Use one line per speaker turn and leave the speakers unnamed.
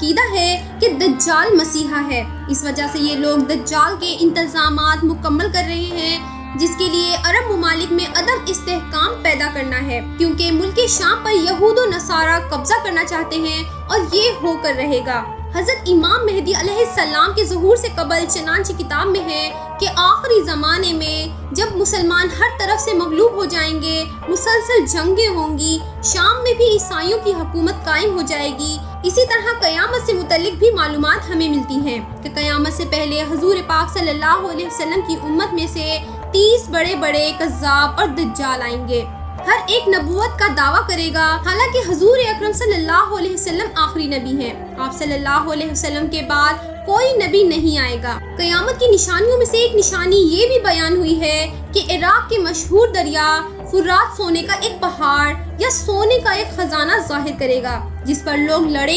عقیدہ ہے کہ دجال مسیحا ہے۔ اس وجہ سے یہ لوگ دجال کے انتظامات مکمل کر رہے ہیں، جس کے لیے عرب ممالک میں عدم استحکام پیدا کرنا ہے، کیونکہ ملک شام پر یہود و نصارہ قبضہ کرنا چاہتے ہیں اور یہ ہو کر رہے گا۔ حضرت امام مہدی علیہ السلام کے ظہور سے قبل چنانچہ کتاب میں ہے کہ آخری زمانے میں جب مسلمان ہر طرف سے مغلوب ہو جائیں گے، مسلسل جنگیں ہوں گی، شام میں بھی عیسائیوں کی حکومت قائم ہو جائے گی۔ اسی طرح قیامت سے متعلق بھی معلومات ہمیں ملتی ہیں کہ قیامت سے پہلے حضور پاک صلی اللہ علیہ وسلم کی امت میں سے 30 بڑے بڑے کذاب اور دجال آئیں گے۔ ہر ایک نبوت کا دعویٰ کرے گا، حالانکہ حضور اکرم صلی اللہ علیہ وسلم آخری نبی ہیں۔ آپ صلی اللہ علیہ وسلم کے بعد کوئی نبی نہیں آئے گا۔ قیامت کی نشانیوں میں سے ایک نشانی یہ بھی بیان ہوئی ہے کہ عراق کے مشہور دریا فرات سونے کا ایک پہاڑ یا سونے کا ایک خزانہ ظاہر کرے گا، جس پر لوگ لڑیں